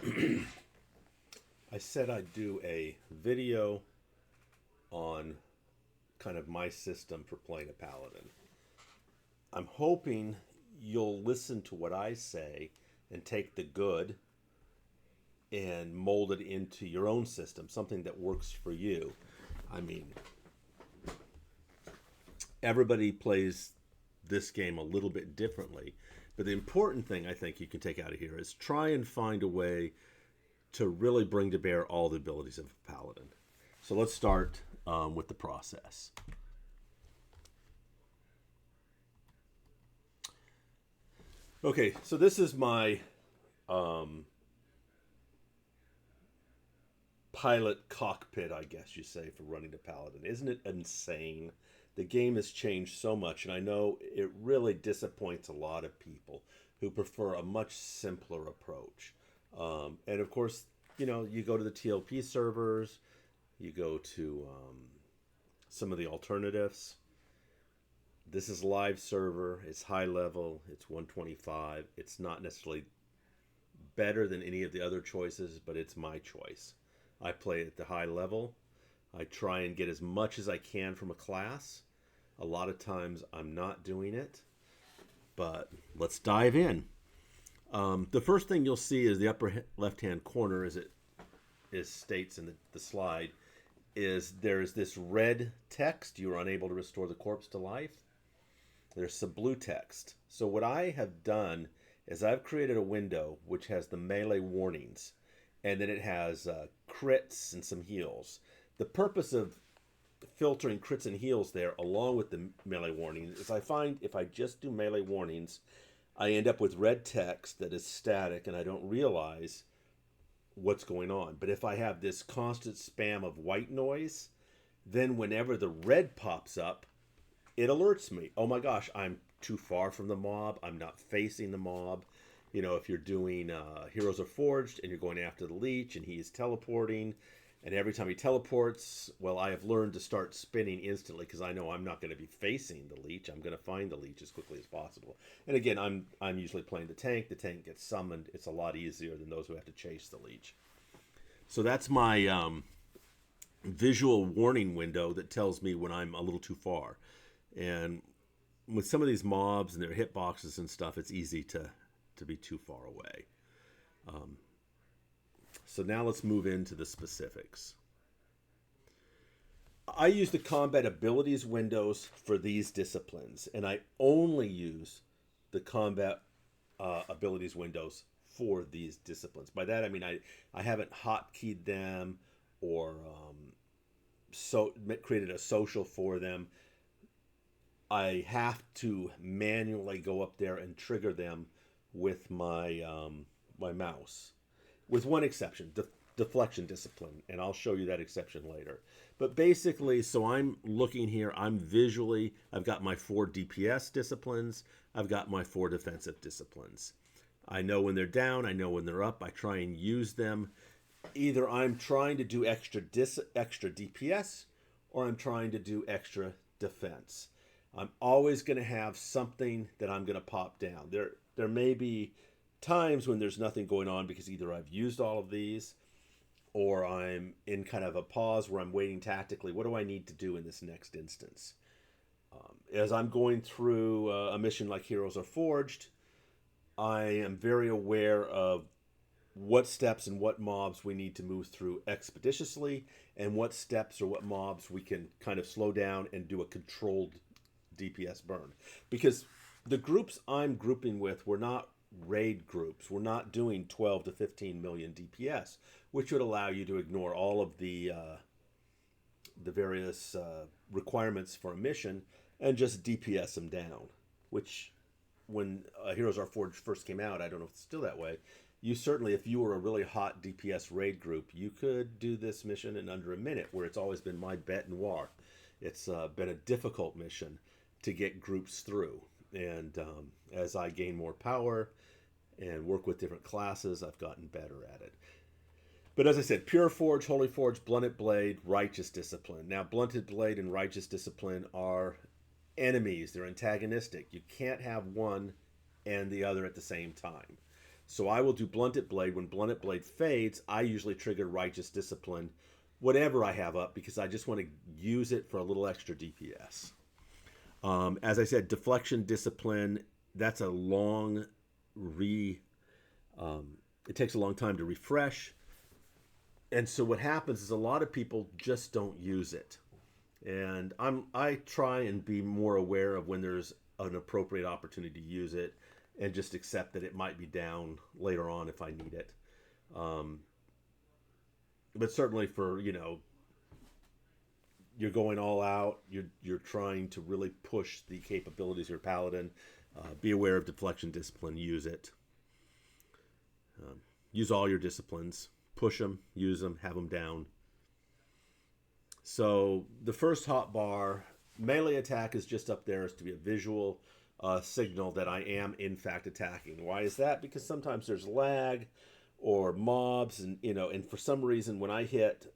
I said I'd do a video on kind of my system for playing a Paladin. I'm hoping you'll listen to what I say and take the good and mold it into your own system, something that works for you. I mean, everybody plays this game a little bit differently, but the important thing I think you can take out of here is try and find a way to really bring to bear all the abilities of a Paladin. So let's start with the process. Okay, so this is my pilot cockpit, I guess you say, for running the Paladin. Isn't it insane? The game has changed so much, and I know it really disappoints a lot of people who prefer a much simpler approach. And of course, you go to the TLP servers, you go to some of the alternatives. This is live server, it's high level, it's 125. It's not necessarily better than any of the other choices, but it's my choice. I play at the high level. I try and get as much as I can from a class. A lot of times I'm not doing it, but let's dive in. The first thing you'll see is the upper left-hand corner, as it states in the slide, is there's this red text, you are unable to restore the corpse to life. There's some blue text. So what I have done is I've created a window which has the melee warnings, and then it has crits and some heals. The purpose of filtering crits and heals there along with the melee warnings is I find if I just do melee warnings, I end up with red text that is static and I don't realize what's going on. But if I have this constant spam of white noise, then whenever the red pops up, it alerts me. Oh my gosh, I'm too far from the mob. I'm not facing the mob. If you're doing Heroes Are Forged and you're going after the leech and he is teleporting, and every time he teleports, well, I have learned to start spinning instantly because I know I'm not going to be facing the leech. I'm going to find the leech as quickly as possible. And again, I'm usually playing the tank. The tank gets summoned. It's a lot easier than those who have to chase the leech. So that's my visual warning window that tells me when I'm a little too far. And with some of these mobs and their hitboxes and stuff, it's easy to be too far away. So now let's move into the specifics. I use the combat abilities windows for these disciplines, and I only use the combat abilities windows for these disciplines. By that I mean I haven't hotkeyed them or created a social for them. I have to manually go up there and trigger them with my my mouse, with one exception, deflection discipline, and I'll show you that exception later. But basically, so I'm looking here, I've got my 4 DPS disciplines, I've got my 4 defensive disciplines. I know when they're down, I know when they're up, I try and use them. Either I'm trying to do extra DPS, or I'm trying to do extra defense. I'm always going to have something that I'm going to pop down. There may be times when there's nothing going on because either I've used all of these or I'm in kind of a pause where I'm waiting tactically. What do I need to do in this next instance? As I'm going through a mission like Heroes Are Forged, I am very aware of what steps and what mobs we need to move through expeditiously and what steps or what mobs we can kind of slow down and do a controlled DPS burn. Because the groups I'm grouping with were not raid groups. We're not doing 12 to 15 million DPS, which would allow you to ignore all of the various requirements for a mission and just DPS them down. Which, when Heroes Are Forged first came out, I don't know if it's still that way, you certainly, if you were a really hot DPS raid group, you could do this mission in under a minute, where it's always been my bête noire. It's been a difficult mission to get groups through. And as I gain more power and work with different classes, I've gotten better at it. But as I said, Pure Forge, Holy Forge, Blunted Blade, Righteous Discipline. Now, Blunted Blade and Righteous Discipline are enemies. They're antagonistic. You can't have one and the other at the same time. So I will do Blunted Blade. When Blunted Blade fades, I usually trigger Righteous Discipline, whatever I have up, because I just want to use it for a little extra DPS. As I said, Deflection Discipline, that's a long it takes a long time to refresh. And so what happens is a lot of people just don't use it. And I try and be more aware of when there's an appropriate opportunity to use it, and just accept that it might be down later on if I need it. But certainly for, you're going all out, you're trying to really push the capabilities of your Paladin, be aware of Deflection Discipline, use it. Use all your disciplines, push them, use them, have them down. So the first hotbar, melee attack, is just up there as to be a visual signal that I am in fact attacking. Why is that? Because sometimes there's lag or mobs, and for some reason when I hit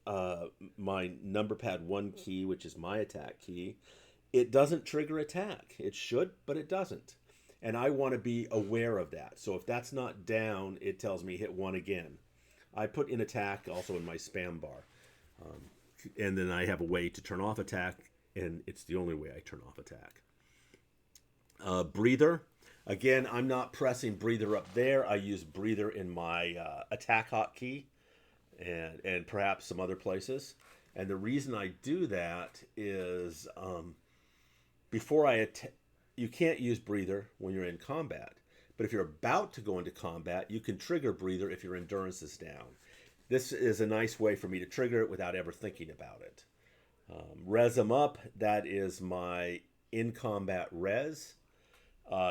my number pad 1 key, which is my attack key, it doesn't trigger attack. It should, but it doesn't. And I want to be aware of that. So if that's not down, it tells me hit 1 again. I put in attack also in my spam bar. And then I have a way to turn off attack, and it's the only way I turn off attack. Breather. Again, I'm not pressing breather up there. I use breather in my attack hotkey and perhaps some other places. And the reason I do that is before you can't use breather when you're in combat. But if you're about to go into combat, you can trigger breather if your endurance is down. This is a nice way for me to trigger it without ever thinking about it. Res 'em up, that is my in-combat res.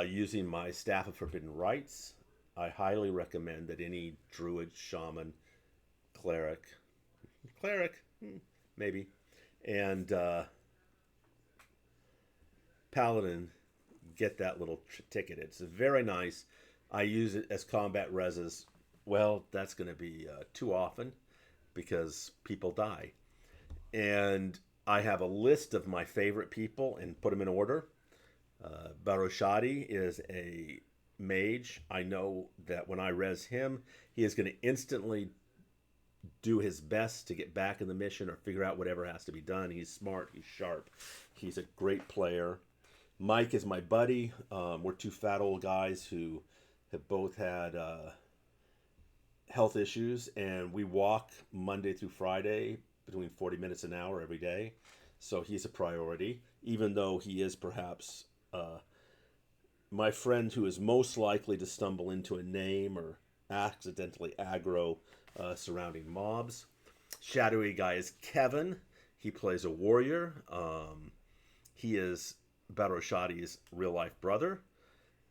Using my Staff of Forbidden Rites. I highly recommend that any druid, shaman, cleric, maybe, and paladin get that little ticket. It's very nice. I use it as combat reses. Well, that's going to be too often because people die. And I have a list of my favorite people and put them in order. Baroshadi is a mage. I know that when I res him, he is going to instantly do his best to get back in the mission or figure out whatever has to be done. He's smart. He's sharp. He's a great player. Mike is my buddy. We're two fat old guys who have both had health issues, and we walk Monday through Friday between 40 minutes an hour every day. So he's a priority, even though he is perhaps my friend who is most likely to stumble into a name or accidentally aggro surrounding mobs. Shadowy guy is Kevin. He plays a warrior. He is Baroshadi's real-life brother,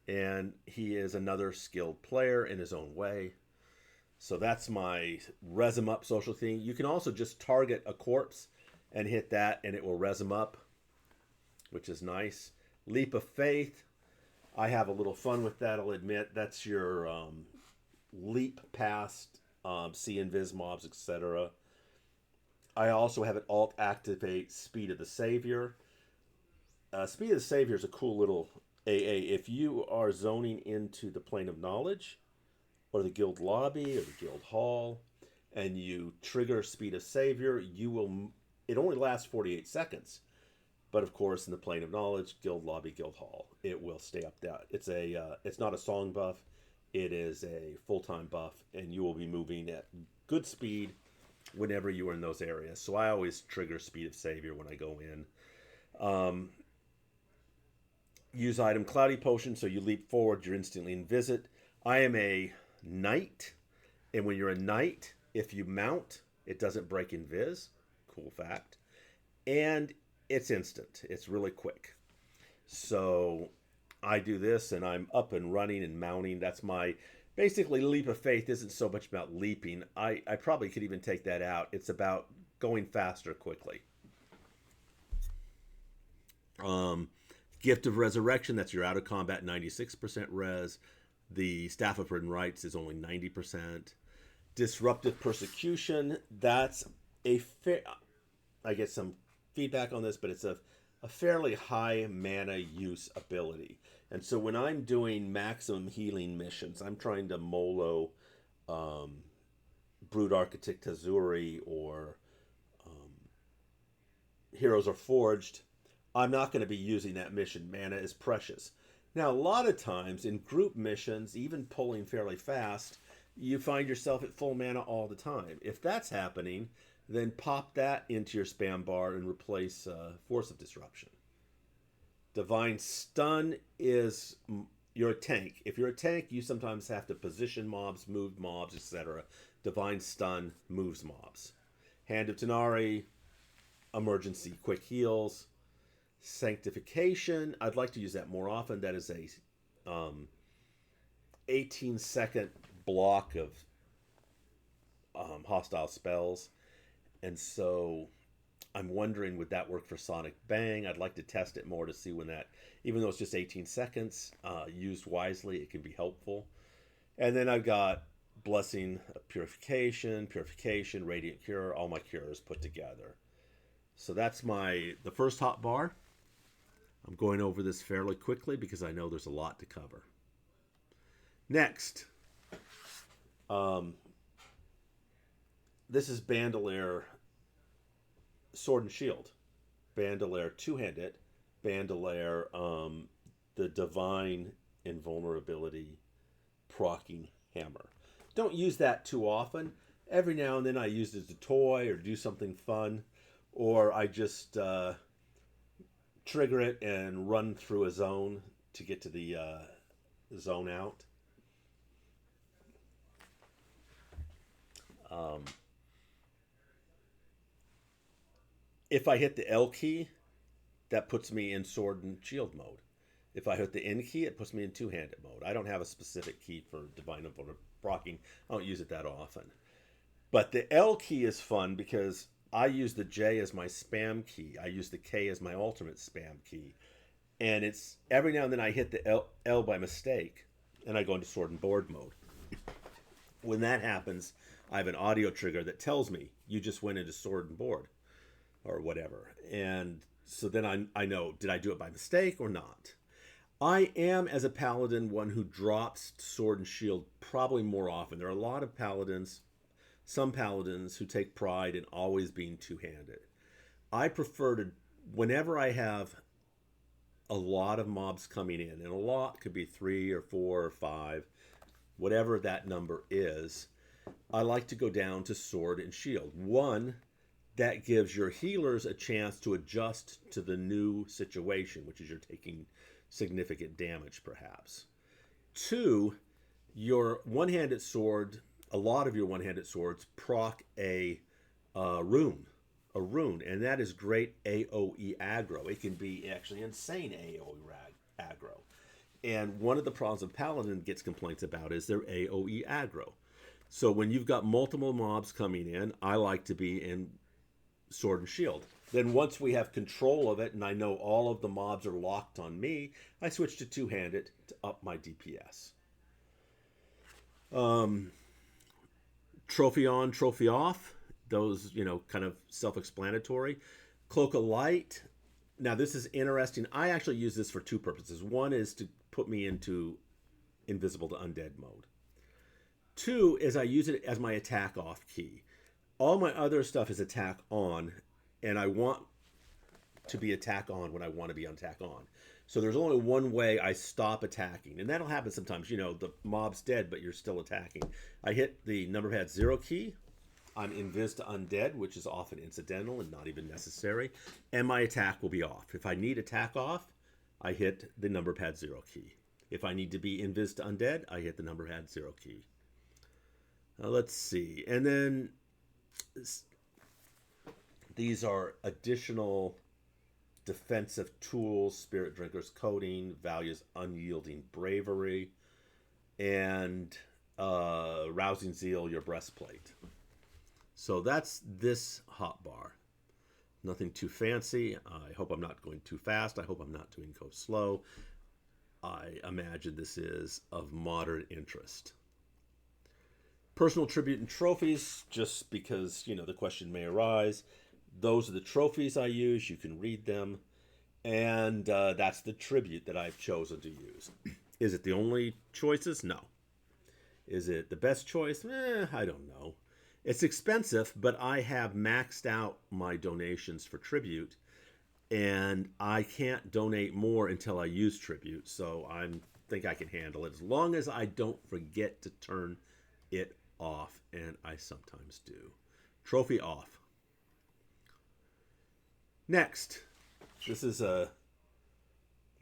and he is another skilled player in his own way. So that's my res 'em up social thing. You can also just target a corpse and hit that, and it will res 'em up, which is nice. Leap of Faith. I have a little fun with that, I'll admit. That's your leap past see invis mobs, etc. I also have it alt activate Speed of the Savior. Speed of the Savior is a cool little AA. If you are zoning into the Plane of Knowledge or the guild lobby or the guild hall and you trigger Speed of Savior, it only lasts 48 seconds. But of course, in the Plane of Knowledge, guild lobby, guild hall, it will stay up there. It's not a song buff. It is a full-time buff, and you will be moving at good speed whenever you are in those areas. So I always trigger Speed of Savior when I go in. Use item Cloudy Potion, so you leap forward, you're instantly in visit. I am a knight, and when you're a knight, if you mount, it doesn't break invis. Cool fact. And it's instant. It's really quick. So I do this, and I'm up and running and mounting. That's my... Basically, Leap of Faith isn't so much about leaping. I probably could even take that out. It's about going faster quickly. Gift of Resurrection, that's your out of combat 96% res. The Staff of Forbidden Rites is only 90%. Disruptive Persecution, that's a fair... I get some feedback on this, but it's a a fairly high mana use ability. And so when I'm doing maximum healing missions, I'm trying to Molo um, Brood Architect Tazuri or Heroes Are Forged, I'm not going to be using that mission. Mana is precious. Now, a lot of times in group missions, even pulling fairly fast, you find yourself at full mana all the time. If that's happening, then pop that into your spam bar and replace Force of Disruption. Divine Stun is you're a tank. If you're a tank, you sometimes have to position mobs, move mobs, etc. Divine Stun moves mobs. Hand of Tanari, emergency quick heals. Sanctification, I'd like to use that more often. That is a 18-second block of hostile spells. And so I'm wondering, would that work for Sonic Bang? I'd like to test it more to see when that, even though it's just 18 seconds, used wisely, it can be helpful. And then I've got Blessing of Purification, Radiant Cure, all my cures put together. So that's the first hot bar. I'm going over this fairly quickly because I know there's a lot to cover. Next, this is Bandolier Sword and Shield. Bandolier two-handed. Bandolier, the Divine Invulnerability Procking Hammer. Don't use that too often. Every now and then I use it as a toy or do something fun. Or I just trigger it and run through a zone to get to the zone out. If I hit the L key, that puts me in sword and shield mode. If I hit the N key, it puts me in two-handed mode. I don't have a specific key for Divine Procking. I don't use it that often. But the L key is fun because I use the J as my spam key. I use the K as my ultimate spam key. And it's every now and then I hit the L by mistake and I go into sword and board mode. When that happens, I have an audio trigger that tells me you just went into sword and board or whatever. And so then I know, did I do it by mistake or not? I am, as a paladin, one who drops sword and shield probably more often. There are a lot of paladins, some paladins, who take pride in always being two-handed. I prefer to, whenever I have a lot of mobs coming in, and a lot could be 3 or 4 or 5, whatever that number is, I like to go down to sword and shield. One, that gives your healers a chance to adjust to the new situation, which is you're taking significant damage perhaps. 2, your one-handed sword, a lot of your one-handed swords proc a rune, and that is great AoE aggro. It can be actually insane AoE aggro. And one of the problems of Paladin gets complaints about is their AoE aggro. So when you've got multiple mobs coming in, I like to be in sword and shield. Then once we have control of it and I know all of the mobs are locked on me, I switch to two-handed to up my DPS. Trophy on, trophy off. Those, kind of self-explanatory. Cloak of Light. Now this is interesting. I actually use this for two purposes. One is to put me into invisible to undead mode. 2 is I use it as my attack off key. All my other stuff is attack on, and I want to be attack on when I want to be attack on. So there's only one way I stop attacking, and that'll happen sometimes. The mob's dead, but you're still attacking. I hit the number pad 0 key. I'm invis to undead, which is often incidental and not even necessary, and my attack will be off. If I need attack off, I hit the number pad 0 key. If I need to be invis to undead, I hit the number pad 0 key. Let's see, and then these are additional defensive tools: Spirit Drinker's Coating, Value's Unyielding Bravery, and Rousing Zeal, your breastplate. So that's this hotbar. Nothing too fancy. I hope I'm not going too fast. I hope I'm not doing go slow. I imagine this is of moderate interest. Personal tribute and trophies, just because, the question may arise. Those are the trophies I use. You can read them. And that's the tribute that I've chosen to use. Is it the only choices? No. Is it the best choice? I don't know. It's expensive, but I have maxed out my donations for tribute, and I can't donate more until I use tribute. So I think I can handle it as long as I don't forget to turn it off, and I sometimes do. Trophy off. Next, this is a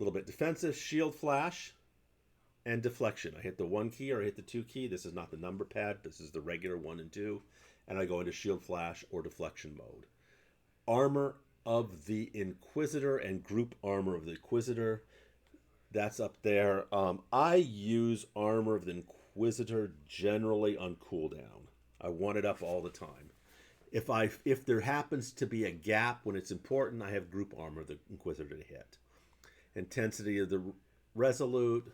little bit defensive. Shield flash and deflection. I hit the 1 key or I hit the 2 key. This is not the number pad. This is the regular 1 and 2. And I go into shield flash or deflection mode. Armor of the Inquisitor and group armor of the Inquisitor. That's up there. I use armor of the Inquisitor generally on cooldown. I want it up all the time. If there happens to be a gap when it's important, I have group armor of the Inquisitor to hit. Intensity of the Resolute,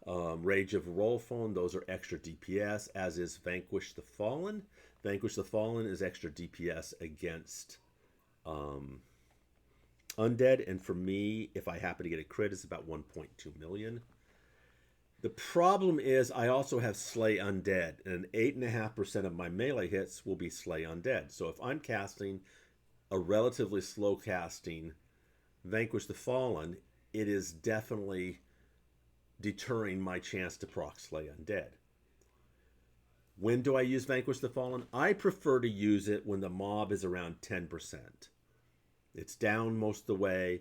Rage of Rolfon, those are extra DPS, as is Vanquish the Fallen. Vanquish the Fallen is extra DPS against undead, and for me, if I happen to get a crit, it's about 1.2 million. The problem is I also have Slay Undead, and 8.5% of my melee hits will be Slay Undead. So if I'm casting a relatively slow casting Vanquish the Fallen, it is definitely deterring my chance to proc Slay Undead. When do I use Vanquish the Fallen? I prefer to use it when the mob is around 10%. It's down most of the way,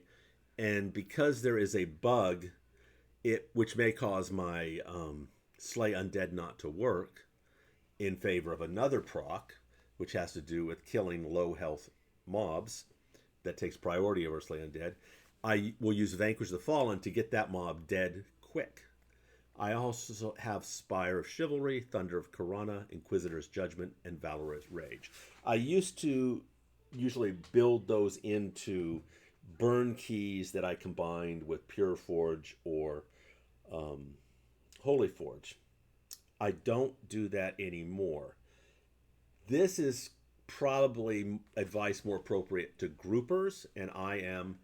and because there is a bug, which may cause my Slay Undead not to work in favor of another proc, which has to do with killing low health mobs that takes priority over Slay Undead, I will use Vanquish the Fallen to get that mob dead quick. I also have Spire of Chivalry, Thunder of Corona, Inquisitor's Judgment, and Valorous Rage. I used to usually build those into burn keys that I combined with Pure Forge or Holy Forge. I don't do that anymore. This is probably advice more appropriate to groupers, and I am,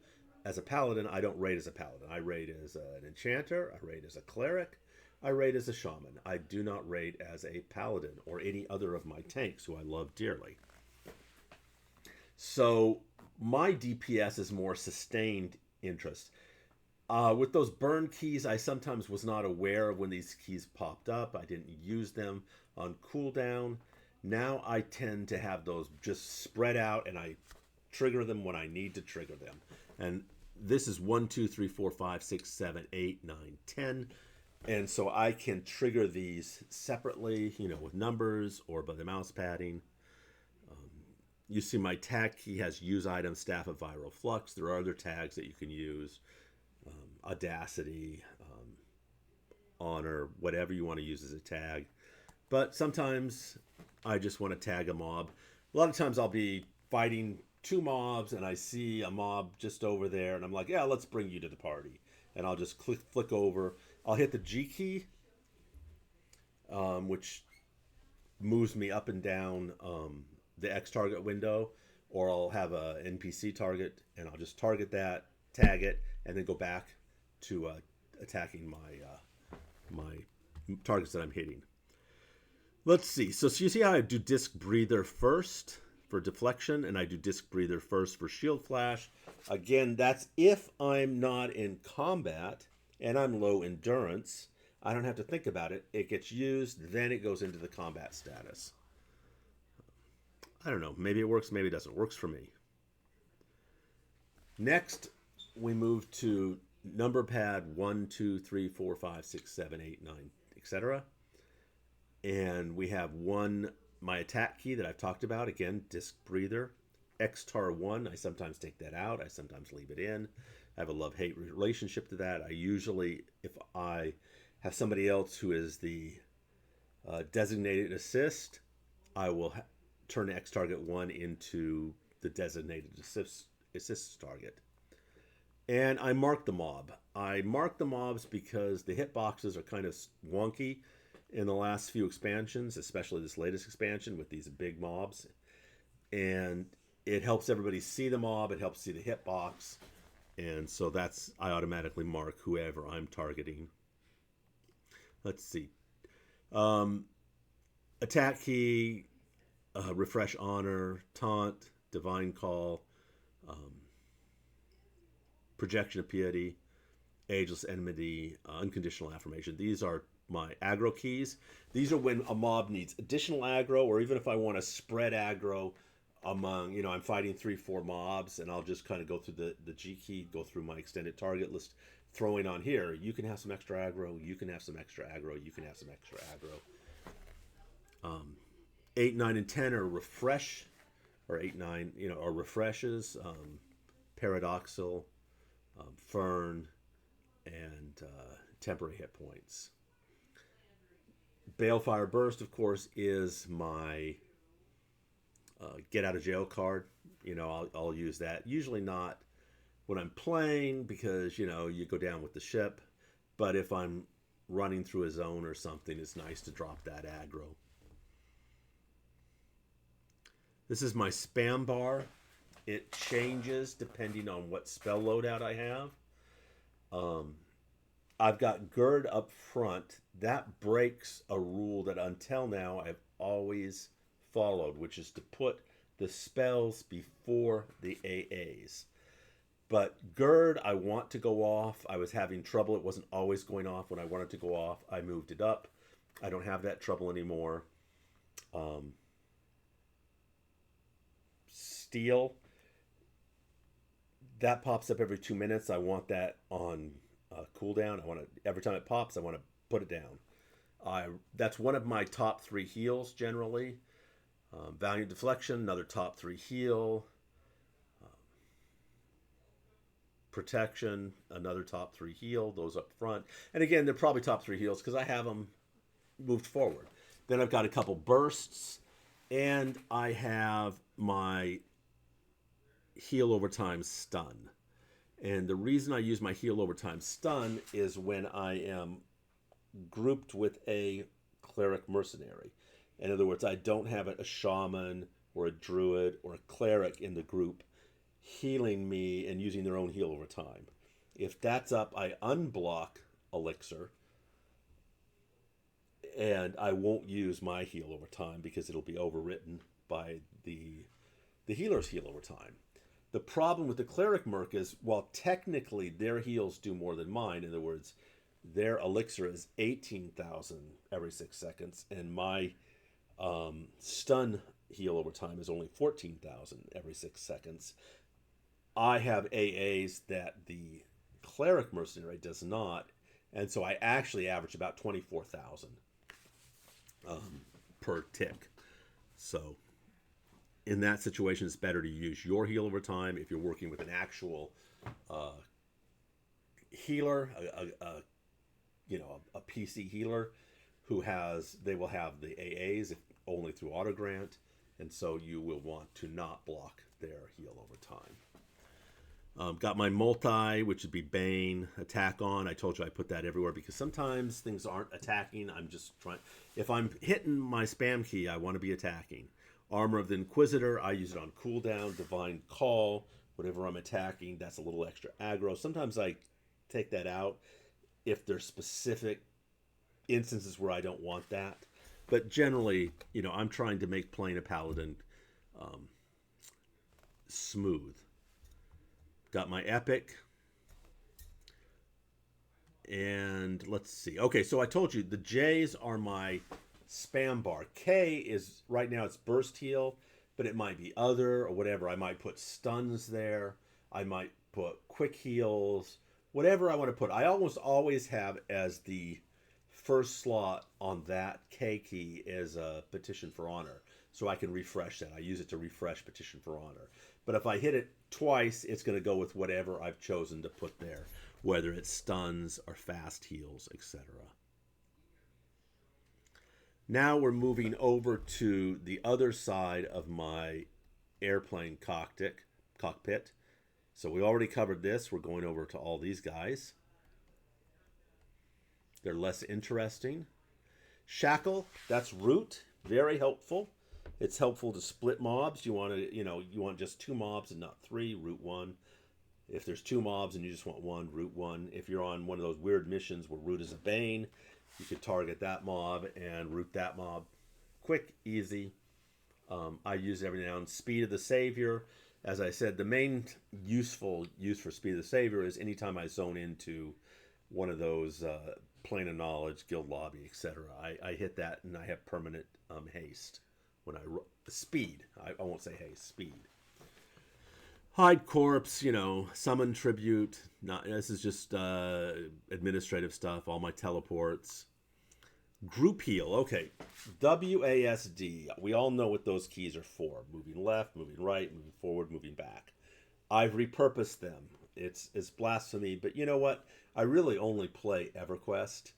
as a paladin, I don't raid as a paladin. I raid as an enchanter, I raid as a cleric, I raid as a shaman. I do not raid as a paladin or any other of my tanks who I love dearly. So my DPS is more sustained interest. With those burn keys, I sometimes was not aware of when these keys popped up. I didn't use them on cooldown. Now I tend to have those just spread out, and I trigger them when I need to trigger them. And this is 1, 2, 3, 4, 5, 6, 7, 8, 9, 10. And so I can trigger these separately, with numbers or by the mouse padding. You see my tag key has use item, Staff of Viral Flux. There are other tags that you can use. Audacity, honor, whatever you want to use as a tag. But sometimes I just want to tag a mob. A lot of times I'll be fighting 2 mobs and I see a mob just over there and I'm like, yeah, let's bring you to the party. And I'll just flick over. I'll hit the G key, which moves me up and down the X target window, or I'll have a NPC target and I'll just target that, tag it, and then go back to attacking my targets that I'm hitting. Let's see. So you see how I do Disc Breather first for deflection, and I do Disc Breather first for shield flash. Again, that's if I'm not in combat and I'm low endurance. I don't have to think about it. It gets used, then it goes into the combat status. I don't know. Maybe it works, maybe it doesn't. It works for me. Next, we move to number pad 1, 2, 3, 4, 5, 6, 7, 8, 9, etc. And we have my attack key that I've talked about. Again, Disc Breather. Xtar 1, I sometimes take that out. I sometimes leave it in. I have a love-hate relationship to that. I usually, if I have somebody else who is the designated assist, I will turn X target 1 into the designated assist target. And I mark the mob. I mark the mobs because the hitboxes are kind of wonky in the last few expansions, especially this latest expansion with these big mobs. And it helps everybody see the mob. It helps see the hitbox. And so I automatically mark whoever I'm targeting. Let's see. Um, Attack key, refresh honor, taunt, divine call, um, projection of piety, ageless enmity, unconditional affirmation. These are my aggro keys. These are when a mob needs additional aggro, or even if I want to spread aggro among, I'm fighting 3-4 mobs, and I'll just kind of go through the G key, go through my extended target list, throwing on here. You can have some extra aggro. You can have some extra aggro. You can have some extra aggro. 8, 9, and 10 are refresh, or 8, 9, are refreshes. Paradoxal, Fern, and temporary hit points. Balefire Burst, of course, is my get out of jail card. I'll use that. Usually not when I'm playing because, you go down with the ship. But if I'm running through a zone or something, it's nice to drop that aggro. This is my spam bar. It changes depending on what spell loadout I have. I've got Gird up front. That breaks a rule that until now I've always followed, which is to put the spells before the AAs. But Gird, I want to go off. I was having trouble. It wasn't always going off when I wanted to go off. I moved it up. I don't have that trouble anymore. Steel, that pops up every 2 minutes. I want that on cooldown. Every time it pops, I want to put it down. That's one of my top 3 heals generally. Valiant Deflection, another top 3 heal. Protection, another top 3 heal. Those up front. And again, they're probably top 3 heals because I have them moved forward. Then I've got a couple bursts. And I have my heal over time stun. And the reason I use my heal over time stun is when I am grouped with a cleric mercenary. In other words, I don't have a shaman or a druid or a cleric in the group healing me and using their own heal over time. If that's up, I unblock Elixir, and I won't use my heal over time because it'll be overwritten by the healer's heal over time. The problem with the cleric merc is, while technically their heals do more than mine, in other words, their elixir is 18,000 every 6 seconds, and my stun heal over time is only 14,000 every 6 seconds. I have AAs that the cleric mercenary does not, and so I actually average about 24,000 per tick. So in that situation, it's better to use your heal over time if you're working with an actual healer, a PC healer they will have the AAs only through auto grant, and so you will want to not block their heal over time. Got my multi, which would be Bane, attack on. I told you I put that everywhere because sometimes things aren't attacking. I'm just trying. If I'm hitting my spam key, I want to be attacking. Armor of the Inquisitor, I use it on cooldown. Divine Call, whatever I'm attacking, that's a little extra aggro. Sometimes I take that out if there's specific instances where I don't want that. But generally, I'm trying to make playing a Paladin smooth. Got my epic. And let's see. Okay, so I told you the J's are my spam bar. K is, right now it's burst heal, but it might be other or whatever. I might put stuns there. I might put quick heals. Whatever I want to put. I almost always have as the first slot on that K key is a Petition for Honor. So I can refresh that. I use it to refresh Petition for Honor. But if I hit it twice, it's going to go with whatever I've chosen to put there, whether it's stuns or fast heals, etc. Now we're moving over to the other side of my airplane cockpit. So we already covered this. We're going over to all these guys. They're less interesting. Shackle, that's root. Very helpful. It's helpful to split mobs. You want just 2 mobs and not 3. Root 1. If there's two mobs and you just want one, root one. If you're on one of those weird missions where root is a bane, you could target that mob and root that mob. Quick, easy. I use it every now and then. Speed of the Savior. As I said, the main useful use for Speed of the Savior is anytime I zone into one of those Plane of Knowledge, Guild Lobby, etc. I hit that and I have permanent haste. When speed. I won't say haste, speed. Hide Corpse, summon tribute. This is just administrative stuff. All my teleports. Group heal. Okay, WASD. We all know what those keys are for. Moving left, moving right, moving forward, moving back. I've repurposed them. It's blasphemy, but you know what? I really only play EverQuest.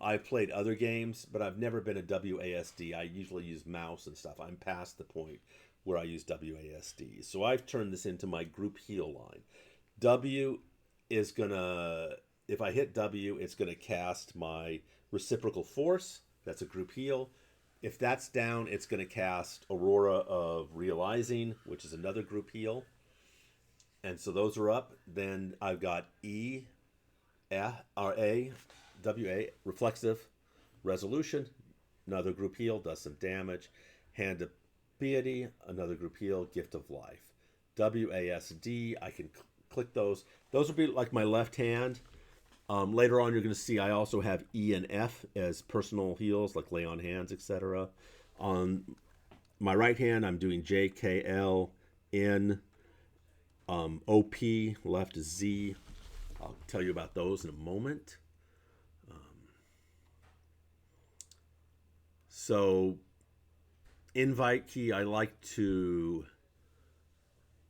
I've played other games, but I've never been a WASD. I usually use mouse and stuff. I'm past the point where I use WASD. So I've turned this into my group heal line. W is gonna, if I hit W, it's gonna cast my Reciprocal Force. That's a group heal. If that's down, it's gonna cast Aurora of Realizing, which is another group heal. And so those are up. Then I've got E, R, A, W, A, Reflexive Resolution, another group heal, does some damage. Hand of Piety, another group heal, Gift of Life. WASD, I can click those. Those will be like my left hand. Later on, you're going to see I also have E and F as personal heals, like lay on hands, etc. On my right hand, I'm doing J, K, L, N, OP, left is Z. I'll tell you about those in a moment. So invite key, I like to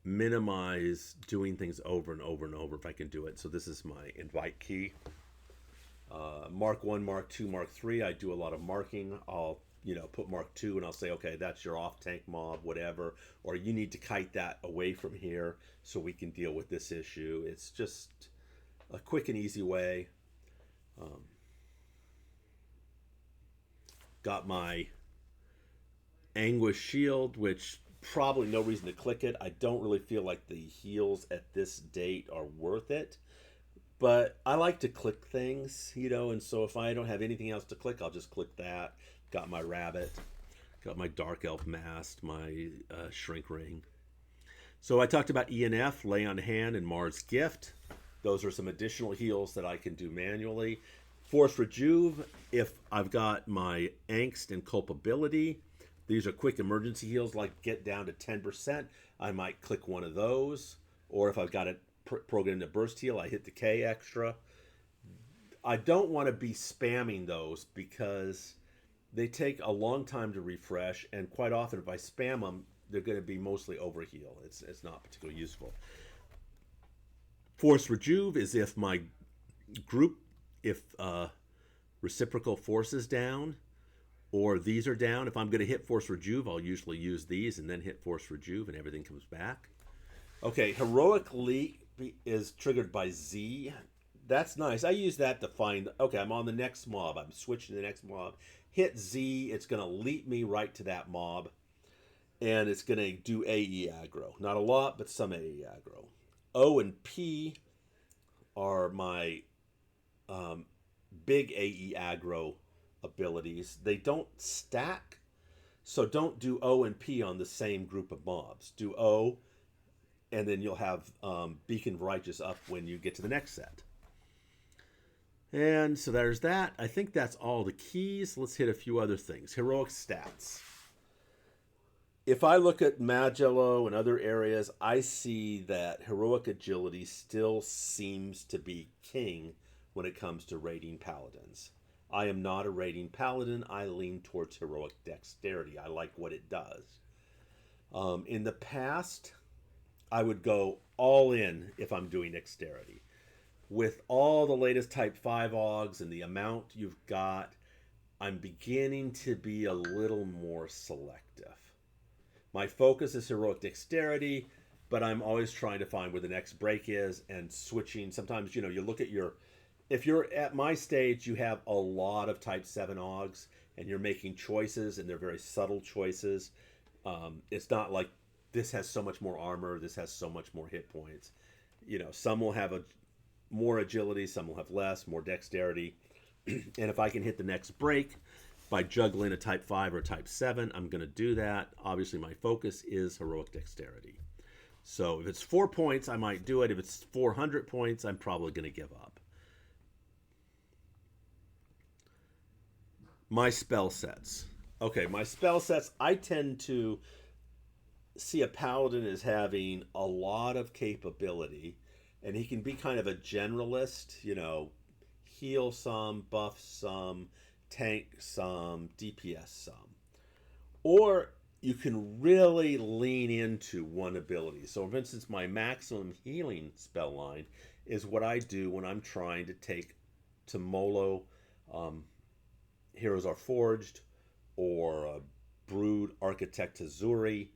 minimize doing things over and over and over if I can do it. So this is my invite key. Mark 1, Mark 2, Mark 3, I do a lot of marking. I'll put Mark 2 and I'll say, okay, that's your off-tank mob, whatever. Or you need to kite that away from here so we can deal with this issue. It's just a quick and easy way. Got my Anguish Shield, which probably no reason to click it. I don't really feel like the heals at this date are worth it. But I like to click things, and so if I don't have anything else to click, I'll just click that. Got my Rabbit. Got my Dark Elf Mast, my Shrink Ring. So I talked about E and F, Lay on Hand, and Mars Gift. Those are some additional heals that I can do manually. Force Rejuve, if I've got my Angst and Culpability. These are quick emergency heals, like get down to 10%. I might click one of those. Or if I've got it programmed to burst heal, I hit the K extra. I don't want to be spamming those because they take a long time to refresh. And quite often, if I spam them, they're going to be mostly overheal. It's not particularly useful. Force Rejuve is if my group, if Reciprocal Force is down, or these are down. If I'm going to hit Force Rejuve, I'll usually use these and then hit Force Rejuve and everything comes back. Okay, Heroic Leap is triggered by Z. That's nice. I use that to find, okay, I'm on the next mob. I'm switching to the next mob. Hit Z, it's going to leap me right to that mob. And it's going to do AE aggro. Not a lot, but some AE aggro. O and P are my big AE aggro abilities. They don't stack, so don't do O and P on the same group of mobs. Do O, and then you'll have Beacon of Righteous up when you get to the next set. And so there's that. I think that's all the keys. Let's hit a few other things. Heroic stats. If I look at Magello and other areas, I see that Heroic Agility still seems to be king when it comes to raiding paladins. I am not a raiding paladin. I lean towards Heroic Dexterity. I like what it does. In the past, I would go all in if I'm doing Dexterity. With all the latest Type 5 Augs and the amount you've got, I'm beginning to be a little more selective. My focus is Heroic Dexterity, but I'm always trying to find where the next break is and switching. Sometimes, you look at if you're at my stage, you have a lot of Type 7 Augs, and you're making choices, and they're very subtle choices. It's not like this has so much more armor, this has so much more hit points. Some will have more agility, some will have less, more dexterity. And if I can hit the next break by juggling a type 5 or type 7, I'm going to do that. Obviously, my focus is heroic dexterity. So if it's 4 points, I might do it. If it's 400 points, I'm probably going to give up. My spell sets. Okay, my spell sets, I tend to see a paladin as having a lot of capability, and he can be kind of a generalist, heal some, buff some, tank some, DPS some. Or you can really lean into one ability. So, for instance, my maximum healing spell line is what I do when I'm trying to take to Molo, Heroes Are Forged, or Brood Architect Azuri.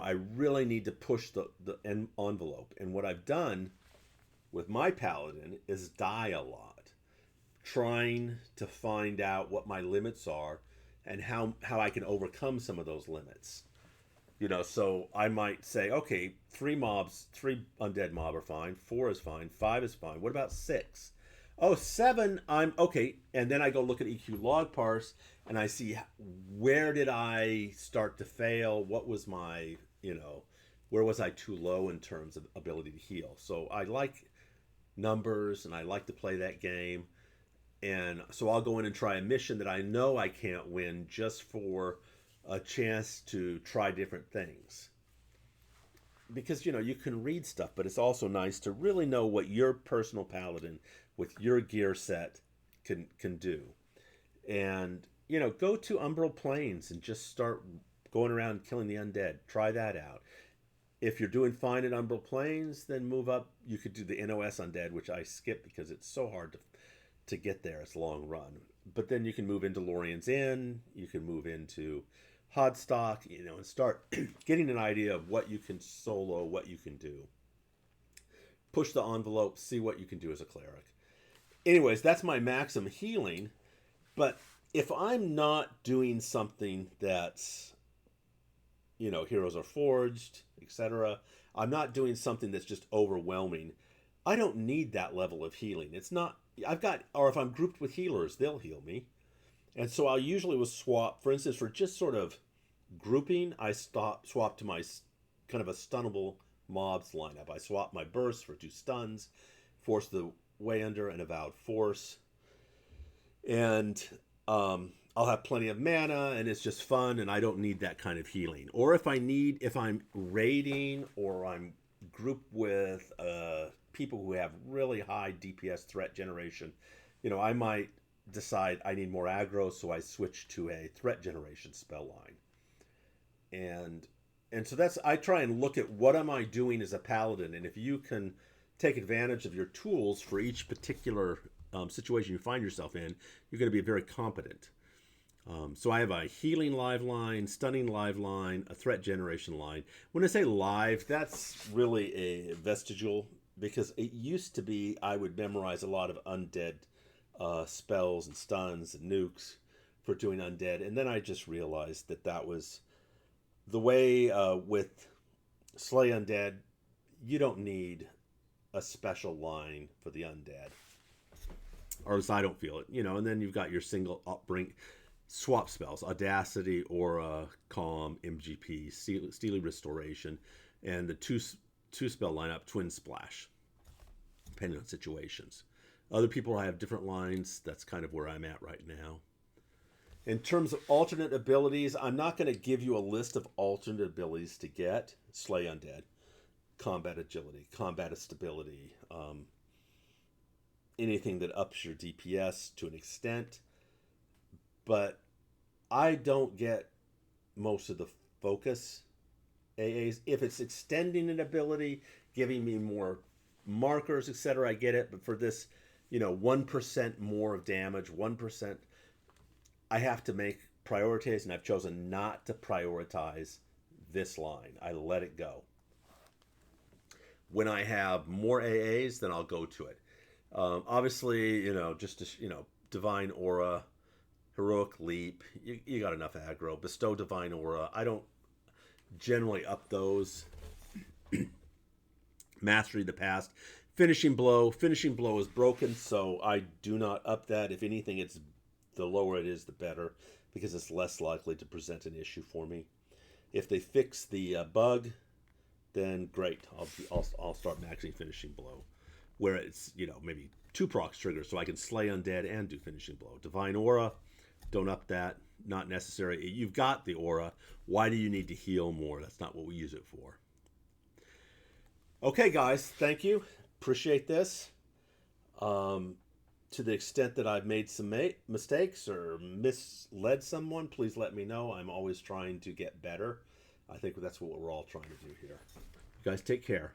I really need to push the envelope. And what I've done with my paladin is die a lot, trying to find out what my limits are and how I can overcome some of those limits. So I might say, okay, 3 undead mob are fine, 4 is fine, 5 is fine. What about 6? Oh, 7, I'm okay. And then I go look at EQ log parse and I see where did I start to fail? What was my, where was I too low in terms of ability to heal? So I like numbers and I like to play that game. And so I'll go in and try a mission that I know I can't win just for a chance to try different things. Because, you can read stuff, but it's also nice to really know what your personal paladin with your gear set can do. And, go to Umbral Plains and just start going around killing the undead. Try that out. If you're doing fine at Umbral Plains, then move up. You could do the NOS undead, which I skip because it's so hard to get there. It's a long run. But then you can move into Lorien's Inn. You can move into Hodstock, and start getting an idea of what you can solo, what you can do. Push the envelope, see what you can do as a cleric. Anyways, that's my maximum healing. But if I'm not doing something that's, Heroes Are Forged, etc., I'm not doing something that's just overwhelming, I don't need that level of healing. It's not, or if I'm grouped with healers, they'll heal me. And so I usually will swap, for instance, for just sort of grouping, I swap to my kind of a stunnable mobs lineup. I swap my bursts for 2 stuns, Force the Way Under, and Avowed Force. And I'll have plenty of mana, and it's just fun, and I don't need that kind of healing. Or if I'm raiding or I'm grouped with people who have really high DPS threat generation, I might decide I need more aggro, so I switch to a threat generation spell line. And so I try and look at what am I doing as a paladin, and if you can take advantage of your tools for each particular situation you find yourself in, you're going to be very competent. So I have a healing live line, stunning live line, a threat generation line. When I say live, that's really a vestigial, because it used to be I would memorize a lot of undead spells and stuns and nukes for doing undead, and then I just realized that was the way with Slay Undead. You don't need a special line for the undead, or at least I don't feel it, and then you've got your single upbring swap spells: Audacity, Aura, Calm, MGP, Steely Restoration, and the two spell lineup, Twin Splash, depending on situations. Other people have different lines. That's kind of where I'm at right now. In terms of alternate abilities, I'm not going to give you a list of alternate abilities to get. Slay Undead, Combat Agility, Combat Stability, anything that ups your DPS to an extent. But I don't get most of the focus AAs. If it's extending an ability, giving me more markers, etc., I get it. But for this, 1% more of damage, 1%, I have to prioritize, and I've chosen not to prioritize this line. I let it go. When I have more AAs, then I'll go to it. Obviously, just to, Divine Aura, Heroic Leap, you got enough aggro. Bestow Divine Aura. I don't generally up those. Mastery the past. Finishing blow is broken, so I do not up that. If anything, it's the lower it is, the better, because it's less likely to present an issue for me. If they fix the bug, then great. I'll start maxing finishing blow, where it's, you know, maybe 2 procs triggers, so I can slay undead and do finishing blow. Divine aura, don't up that. Not necessary. You've got the aura. Why do you need to heal more? That's not what we use it for. Okay, guys, thank you. Appreciate this. To the extent that I've made some mistakes or misled someone, please let me know. I'm always trying to get better. I think that's what we're all trying to do here. You guys take care.